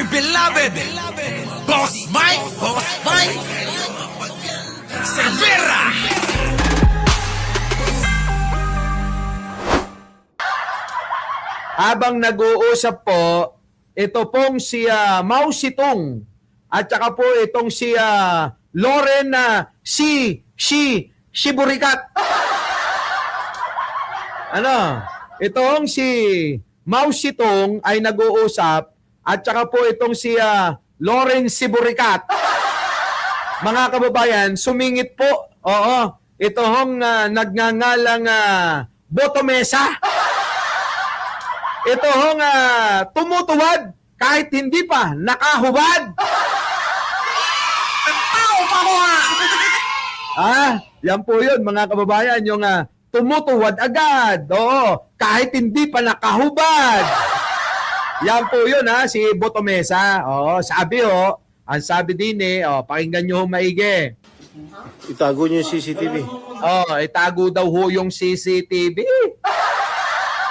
dear beloved, Boss Mike Cervera. Habang nag-uusap po, ito pong si Mao Zedong at saka po itong si Loren Siburikat. Ano? Itong si Mao Zedong ay nag-uusap at saka po itong si Loren Siburikat. Mga kababayan, sumingit po. Oo. Ito hong nagngangalang Botomesa. Ito hong tumutuwad kahit hindi pa nakahubad. Yan po yun mga kababayan, yung tumutuwad agad. Oo, kahit hindi pa nakahubad. Yan po yun si Botomesa. Oo, sabi ang sabi din pakinggan nyo maigi. Itago niyo yung CCTV. Itago daw ho yung CCTV.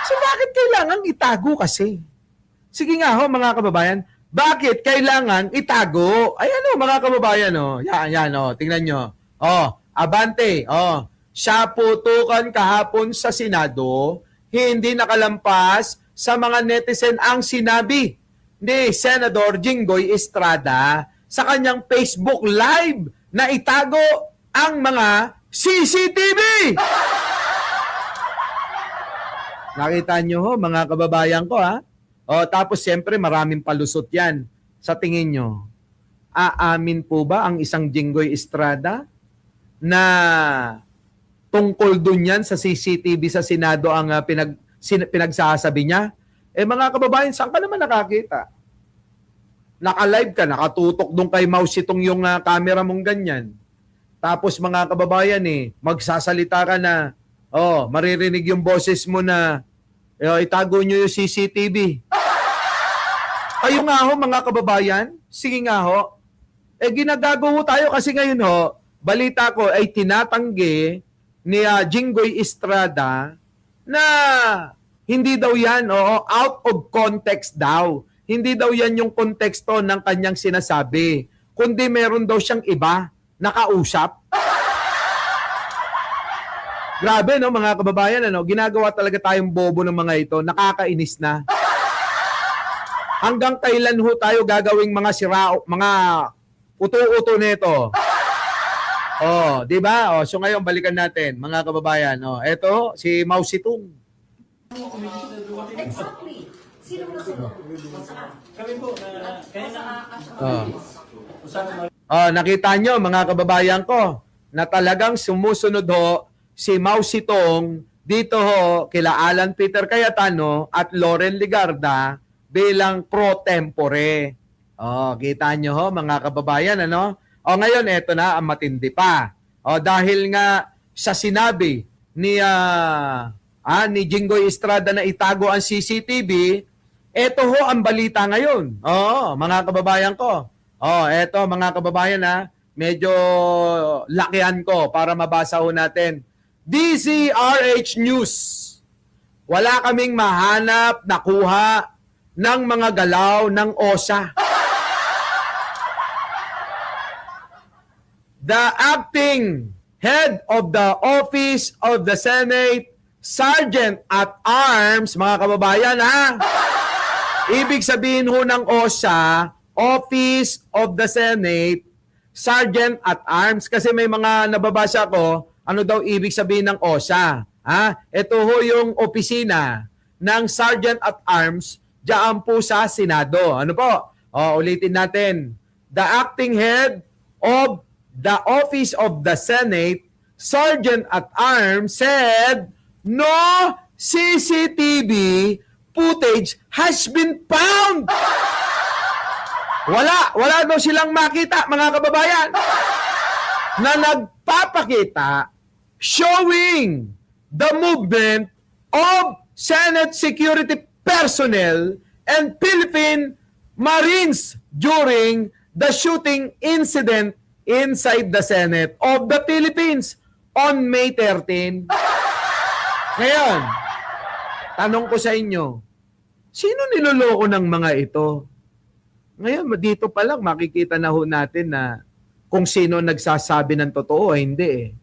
So bakit kailangan itago kasi? Sige nga ho mga kababayan, bakit kailangan itago? Ay mga kababayan Yan tingnan nyo. Abante. Siya putukan kahapon sa Senado, hindi nakalampas sa mga netizen ang sinabi ni Senador Jinggoy Estrada sa kanyang Facebook Live na itago ang mga CCTV. Nakita nyo mga kababayan ko tapos siyempre maraming palusot yan. Sa tingin nyo, aamin po ba ang isang Jinggoy Estrada na tungkol dun yan sa CCTV sa Senado ang pinagsasabi niya? Mga kababayan, saan ka naman nakakita? Naka-live ka, nakatutok dun kay Mao Zedong yung camera mong ganyan. Tapos mga kababayan magsasalita ka na, maririnig yung boses mo na itago nyo yung CCTV. Kayo nga mga kababayan, sige nga ginagago tayo kasi ngayon balita ko ay tinatanggi ni Jinggoy Estrada na hindi daw yan, out of context daw. Hindi daw yan yung konteksto ng kanyang sinasabi. Kundi meron daw siyang iba nakausap. Grabe mga kababayan, ginagawa talaga tayong bobo ng mga ito, nakakainis na. Hanggang kailan tayo gagawing mga mga uto-uto nito? Di ba? So ngayon balikan natin mga kababayan. Ito si Mao Zedong. Exactly. Sino na sino? Kami po, nakita nyo mga kababayan ko na talagang sumusunod si Mao Zedong dito kila Alan Peter Cayetano at Loren Legarda bilang pro tempore. Kita nyo mga kababayan ngayon eto na ang matindi pa. Dahil nga sa sinabi ni Jinggoy Estrada na itago ang CCTV, eto ang balita ngayon. Mga kababayan ko. Eto mga kababayan medyo lakihan ko para mabasa natin. DZRH News. Wala kaming mahanap, nakuha ng mga galaw ng OSA. The acting head of the Office of the Senate, Sergeant at Arms, mga kababayan ibig sabihin ng OSA, Office of the Senate, Sergeant at Arms. Kasi may mga nababasa ko, ano daw ibig sabihin ng OSA? Ito yung opisina ng Sergeant at Arms diyan po sa Senado. Ano po? Ulitin natin. The acting head of the Office of the Senate, Sergeant at Arms said, no CCTV footage has been found. Wala daw silang makita, mga kababayan, na nagpapakita showing the movement of Senate security personnel and Philippine Marines during the shooting incident inside the Senate of the Philippines on May 13. Ngayon, tanong ko sa inyo, sino niloloko ng mga ito? Ngayon, dito pa lang makikita na ho natin na kung sino nagsasabi ng totoo o hindi eh.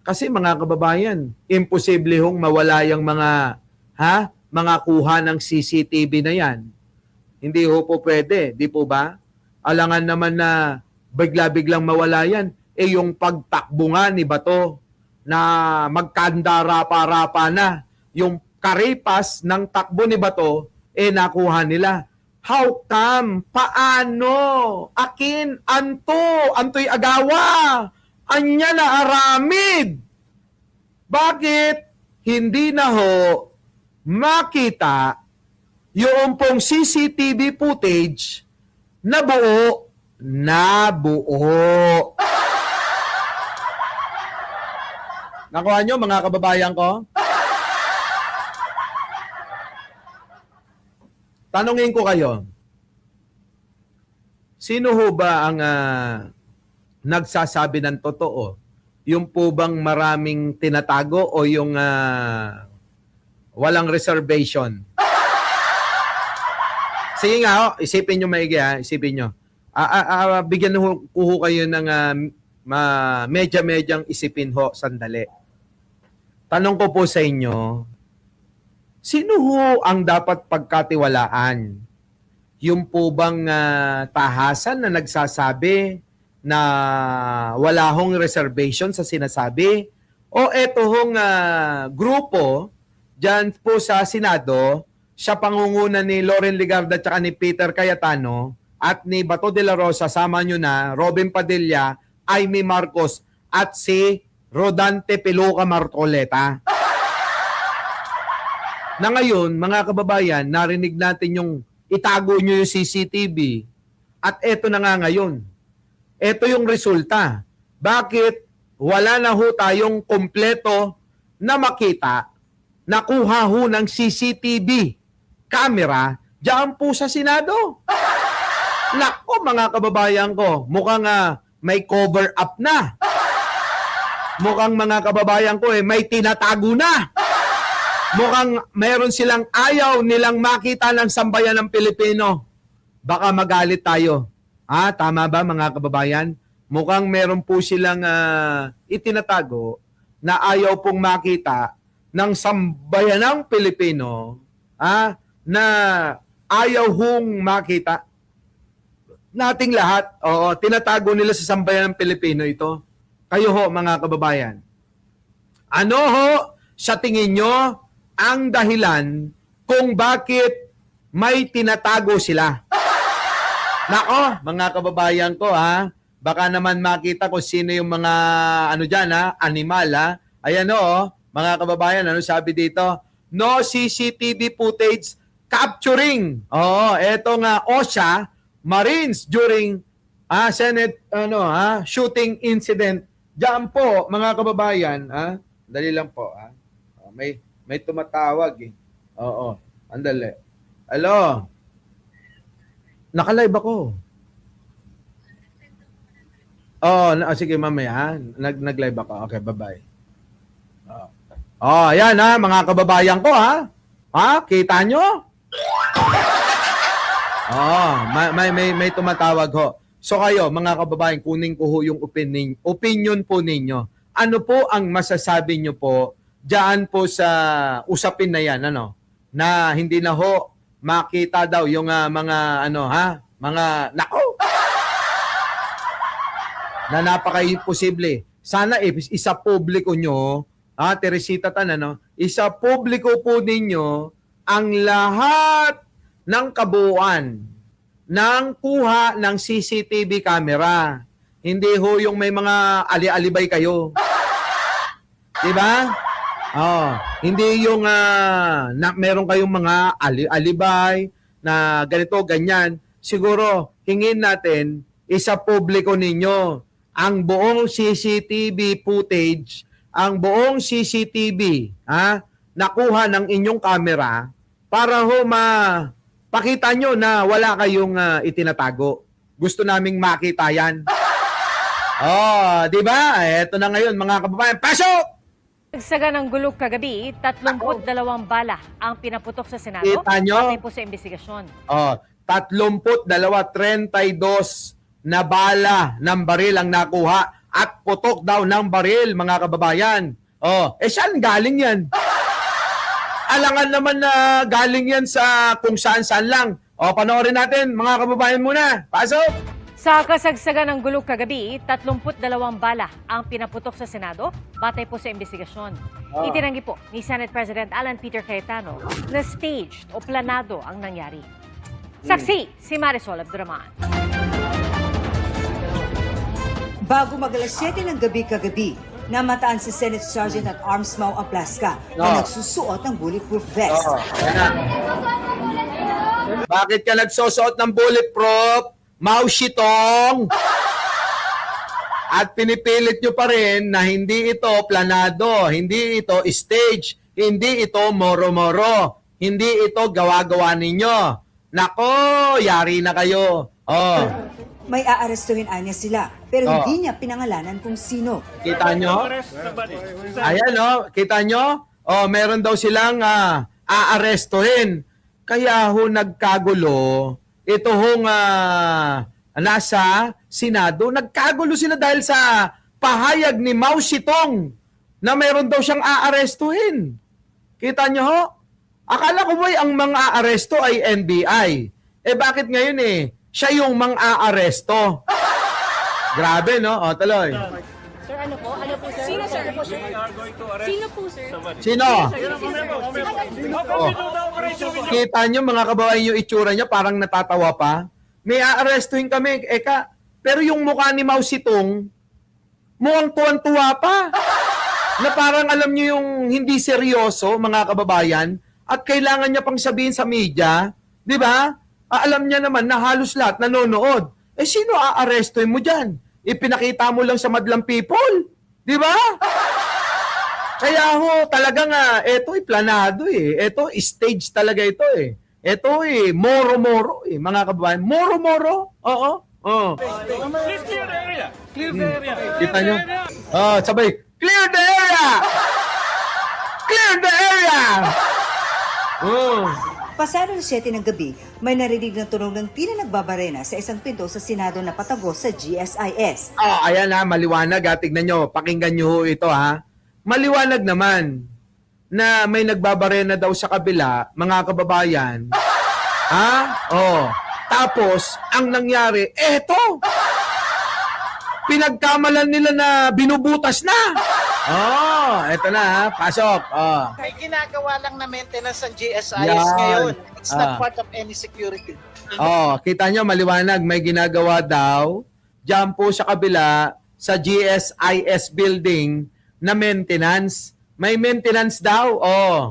Kasi mga kababayan, imposible hong mawala yung mga kuha ng CCTV na yan. Hindi ho po pwede, di po ba? Alangan naman na bigla-biglang mawala yan. Eh yung pagtakbo nga ni Bato na magkanda-rapa-rapa na, yung karipas ng takbo ni Bato, eh nakuha nila. How come? Paano? Akin, anto'y agawa. Anya na aramid. Bakit hindi na ho makita yung pong CCTV footage na buo? Nakuha nyo mga kababayan ko? Tanungin ko kayo, sino ho ba ang nagsasabi ng totoo? Yung po bang maraming tinatago o yung walang reservation? Sige nga, isipin nyo maigi isipin nyo. Bigyan ko ho kayo ng medya-medyang isipin ho, sandali. Tanong ko po sa inyo, sino ho ang dapat pagkatiwalaan? Yung po bang tahasan na nagsasabi na wala hong reservation sa sinasabi? O eto hong grupo dyan po sa Senado, siya pangunguna ni Loren Legarda at ni Peter Cayetano at ni Bato de la Rosa, sama nyo na, Robin Padilla, Aimee Marcos at si Rodante Peluca Marcoleta. Na ngayon, mga kababayan, narinig natin yung itago nyo yung CCTV. At eto na nga ngayon. Eto yung resulta. Bakit wala na ho tayong kompleto na makita, nakuha ho ng CCTV camera diyan po sa Senado? Nako mga kababayan ko, mukhang may cover up na. Mukhang mga kababayan ko may tinatago na. Mukhang mayroon silang ayaw nilang makita ng sambayan ng Pilipino. Baka magalit tayo. Tama ba mga kababayan? Mukhang meron po silang itinatago na ayaw pong makita ng sambayan ng Pilipino na ayaw hong makita nating lahat. Oo, tinatago nila sa sambayan ng Pilipino ito. Kayo ho mga kababayan. Ano ho sa tingin nyo ang dahilan kung bakit may tinatago sila? Nako, mga kababayan ko baka naman makita ko sino yung mga animal Ayan mga kababayan, ano sabi dito? No CCTV footage capturing. Eto nga OSHA Marines during Senate shooting incident. Diyan po mga kababayan, dali lang po may tumatawag Oo, andali. Hello. Naka-live ako. Sige mamaya nag-live ako. Okay, bye-bye. Ayan mga kababayan ko kita nyo? May tumatawag ho. So kayo, mga kababayan, kunin ko ho yung opinion po ninyo. Ano po ang masasabi nyo po diyan po sa usapin na yan, na hindi na ho makita daw yung mga na napaka-imposible. Sana isa publiko nyo, Teresita Tan, isa publiko po ninyo ang lahat ng kabuuan ng kuha ng CCTV camera. Hindi ho yung may mga ali-alibay kayo. Diba? Hindi yung meron kayong mga alibay na ganito, ganyan. Siguro, hingin natin, isa publiko ninyo ang buong CCTV footage, ang buong CCTV nakuha ng inyong camera para ho pakita nyo na wala kayong itinatago. Gusto naming makita yan. Di ba? Eto na ngayon mga kababayan. Pasok! Nagsaga ng gulo kagabi, 32 bala ang pinaputok sa Senado. Kita nyo? Patay po sa investigasyon. 32 na bala ng baril ang nakuha at putok daw ng baril, mga kababayan. Saan galing yan? Alangan naman na galing yan sa kung saan-saan lang. Panoorin natin, mga kababayan muna. Pasok! Sa kasagsagan ng gulo kagabi, 32 bala ang pinaputok sa Senado batay po sa investigasyon. Itinanggi po ni Senate President Alan Peter Cayetano na staged o planado ang nangyari. Saksi si Marisol Abduraman. Bago mag-alas 7 ng gabi kagabi, namataan si Senate Sergeant at Arms Mau Aplaska na nagsusuot ng bulletproof vest. Yan na. Bakit ka nagsusuot ng bulletproof? Mao Shitong! At pinipilit nyo pa rin na hindi ito planado, hindi ito stage, hindi ito moro-moro, hindi ito gawa-gawa ninyo. Nako, yari na kayo. May aarestuhin anya sila, pero hindi niya pinangalanan kung sino. Kita nyo? Ayan, kita nyo? Meron daw silang aarestuhin. Kaya ho nagkagulo. Ito hong nasa Senado, nagkagulo sila dahil sa pahayag ni Mao Zedong na meron daw siyang aarestuhin. Kita nyo ho? Akala ko ba ang mga aaresto ay NBI? Bakit ngayon siya yung mga aaresto? Grabe, no? Tuloy. Sir, ano po? Ano po, sir? Sino, sir? Sino po, sir? Sino? Kita nyo mga kababayan yung itsura niya, parang natatawa pa. May aarestuhin kami, pero yung mukha ni Mao Zedong, mukhang tuwan-tuwa pa. Na parang alam nyo yung hindi seryoso, mga kababayan, at kailangan niya pang sabihin sa media, di ba? Alam niya naman na halos lahat nanonood. Sino aarestuhin mo dyan? Ipinakita mo lang sa madlang people. Di ba? Kaya ho, talaga nga, ito planado Ito, stage talaga ito Ito moro-moro mga kababayan. Moro-moro? Oo. Please clear the area. Clear the area. Kita nyo? Sabay, clear the area! Clear the area! Pasado ng 7 ng gabi, may narinig na tunog ng tila nagbabarena sa isang pinto sa Senado na patagos sa GSIS. Ayan maliwanag tignan nyo, pakinggan nyo ito Maliwanag naman na may nagbabarena daw sa kabila, mga kababayan. Tapos, ang nangyari, eto! Pinagkamalan nila na binubutas na! Eto na pasok. May ginagawa lang na maintenance ng GSIS Yan. ngayon. It's not part of any security. Kita nyo, maliwanag, may ginagawa daw dyan po sa kabila sa GSIS building na maintenance. May maintenance daw.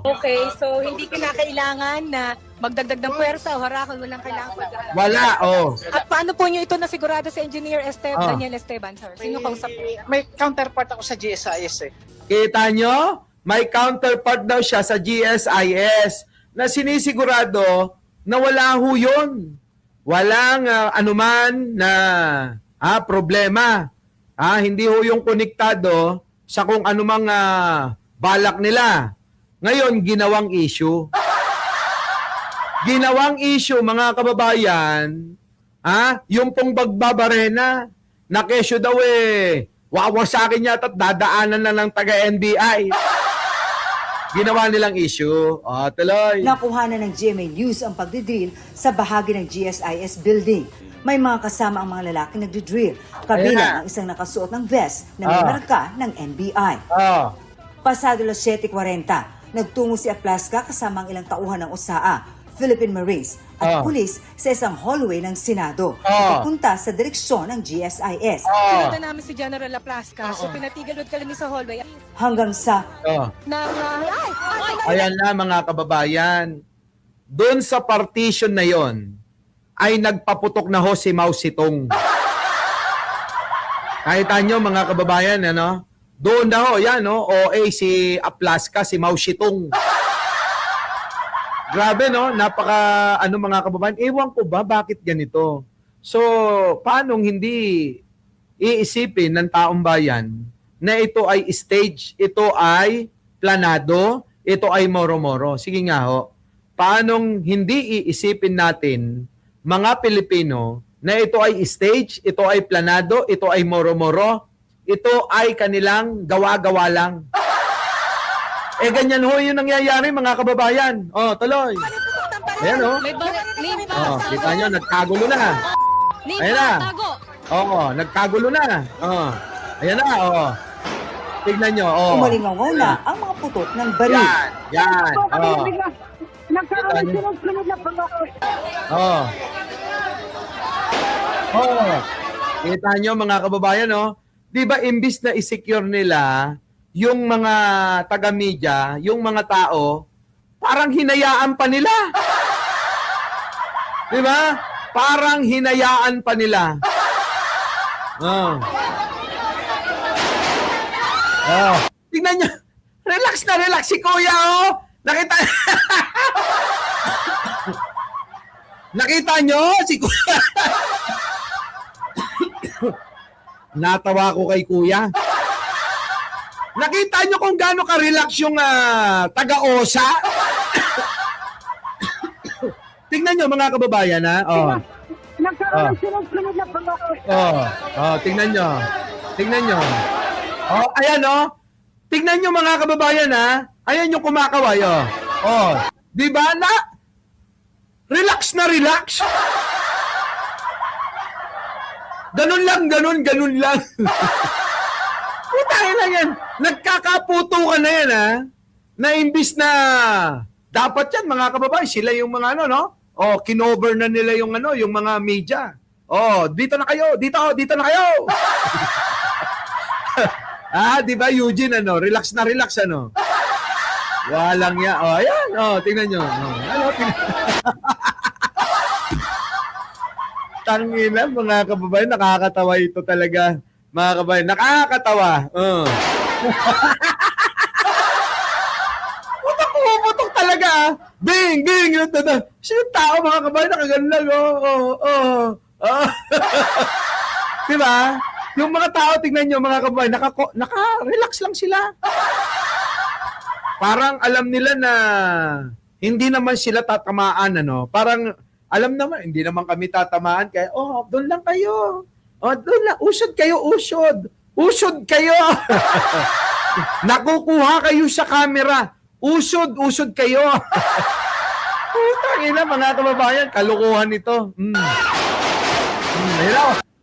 Okay, so hindi kinakailangan na magdagdag ng pwersa o harakon, walang kailangan paghaharap. Wala, At paano po nyo ito nasigurado sa Engineer Ah. Daniel Esteban, sir? Sino kausap po? May counterpart ako sa GSIS Kita nyo? May counterpart daw siya sa GSIS na sinisigurado na wala ho yun. Walang anuman na problema. Hindi ho yung konektado sa kung anumang balak nila. Ngayon, ginawang issue. Ginawang issue, mga kababayan, yung pong bagbabarena, na kesyo daw wawasakin yata at dadaanan na ng taga-NBI. Ginawa nilang issue. Tuloy. Nakuha na ng GMA News ang pagdidrill sa bahagi ng GSIS building. May mga kasama ang mga lalaki nagdidrill. Kabilang ang isang nakasuot ng vest na may marka ng NBI. Pasado las 7:40, nagtungo si Aplaska kasama ang ilang tauhan ng OSAA, Philippine Marines at pulis sa isang hallway ng Senado. Papunta sa direksyon ng GSIS. Sinundan namin si General Laplaska, so pinatigil kami sa hallway. Hanggang sa Ayan na mga kababayan. Doon sa partition na yon ay nagpaputok na ho si Mao Zedong. Nakita nyo mga kababayan, doon na ho, yan, OA si Aplaska, si Mao Zedong. Grabe, napaka, mga kababayan, ewan ko ba, bakit ganito? So, paanong hindi iisipin ng taong bayan na ito ay stage, ito ay planado, ito ay moro-moro? Sige nga ho, paanong hindi iisipin natin, mga Pilipino na ito ay stage, ito ay planado, ito ay moro-moro, ito ay kanilang gawa-gawa lang. Eh ganyan ho yung nangyayari mga kababayan. Oh, tuloy. Ayan oh. Oh, kita nyo, nagkagulo na. Ayan na. Oo, nagkagulo na. Oh. Ayan na, oh. Tignan nyo, oh. Umalingaw na ang mga putot ng baril. Yan. Oh. Oh. Oh. Kita nyo mga kababayan, oh. Di ba imbis na i-secure nila yung mga taga-media, yung mga tao, parang hinayaan pa nila. Di ba? Parang hinayaan pa nila. Oh. Oh. Tingnan nyo. Relax na relax si Kuya, oh. Nakita Nakita nyo si Kuya. Natawa ko kay Kuya. Nakita nyo kung gaano ka-relax yung taga-OSA? Tingnan nyo mga kababayan, ha? Oh. Nagkaroon ng sunod-sunod na pag-aaway. Oh, tingnan nyo. Tingnan nyo. Oh, ayan, oh. Tingnan nyo mga kababayan, ha? Ayan yung kumakaway, oh. Oh. Di ba na? Relax na relax. Ganun lang. Putay lang yan. Nagkakaputukan na yan, ha? Na imbis na dapat yan, mga kababayan, sila yung mga ano, no? Oh, kinover na nila yung ano, yung mga media. Oh, dito na kayo, dito na kayo. Di ba Eugene, ano? Relax na relax, ano? Walang ya. Oh, ayan. Oh, tingnan nyo. Oh, ano, tingnan. Tangina, mga kababayan, nakakatawa ito talaga. Mga kababayan, nakakatawa. Putok talaga. Bing. Sino tao, mga kababayan, nakagano lang. Diba? Yung mga tao, tingnan nyo, mga kababayan, naka-relax lang sila. Parang alam nila na hindi naman sila tatamaan, ano? Parang alam naman, hindi naman kami tatamaan. Kaya, doon lang kayo. Doon lang. Usod kayo. Usod kayo. Nakukuha kayo sa camera. Usod kayo. Tangina, mga kababayan, kalukuhan ito.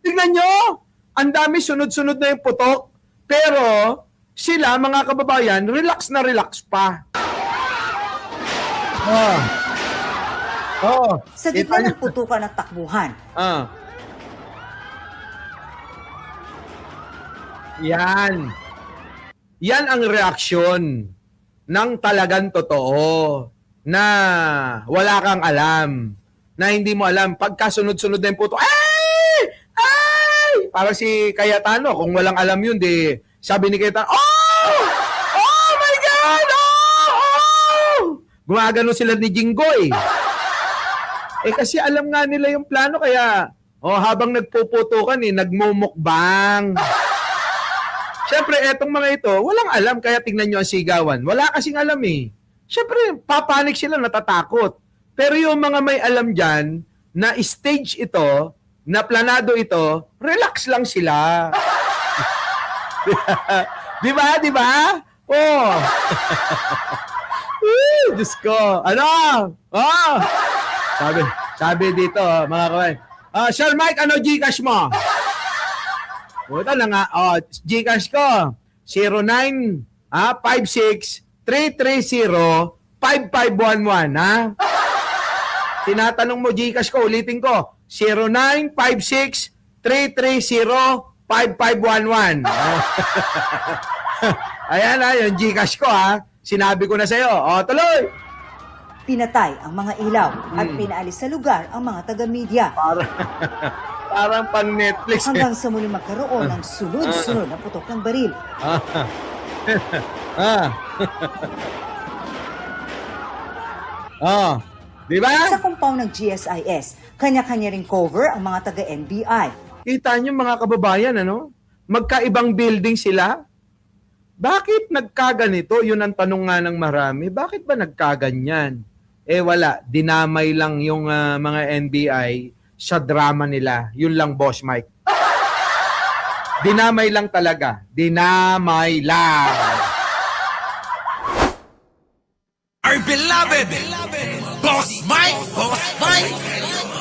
Tingnan nyo, ang dami sunod-sunod na yung putok. Pero, sila, mga kababayan, relax na relax pa. Sa gitna ng putukan at takbuhan, Yan. Yan ang reaksyon ng talagang totoo na wala kang alam. Na hindi mo alam. Pagkasunod-sunod na yung puto, ay! Parang si Cayetano, kung walang alam yun, di sabi ni Cayetano, oh my God! Oh! Gumagano sila ni Jinggoy. Kasi alam nga nila yung plano, kaya habang nagpuputukan, nagmumukbang. Siyempre, etong mga ito, walang alam, kaya tingnan nyo ang sigawan. Wala kasing alam eh. Siyempre, papanik sila, natatakot. Pero yung mga may alam dyan, na stage ito, na planado ito, relax lang sila. Di ba? Oh. Diyos ko. Ano? Sabi dito, mga kawain. Sir Mike, ano Gcash mo? Puta na nga. Gcash ko. 0956-330-5511. Ha? Tinatanong mo Gcash ko, ulitin ko. 0956-330-5511. Ayan yung Gcash ko ha. Sinabi ko na sa'yo. Tuloy. pinatay ang mga ilaw at pinaalis sa lugar ang mga taga-media. Parang pang Netflix. Hanggang sa muli magkaroon ng sunod-sunod na putok ng baril. Di ba? Sa compound ng GSIS, kanya-kanya ring cover ang mga taga-NBI. Kita niyo mga kababayan, ano? Magkaibang building sila. Bakit nagkaganito? Yun ang tanong nga ng marami. Bakit ba nagkaganyan? Wala. Dinamay lang yung mga NBI sa drama nila. Yun lang, Boss Mike. Dinamay lang talaga. Dinamay lang. Our beloved Boss Mike.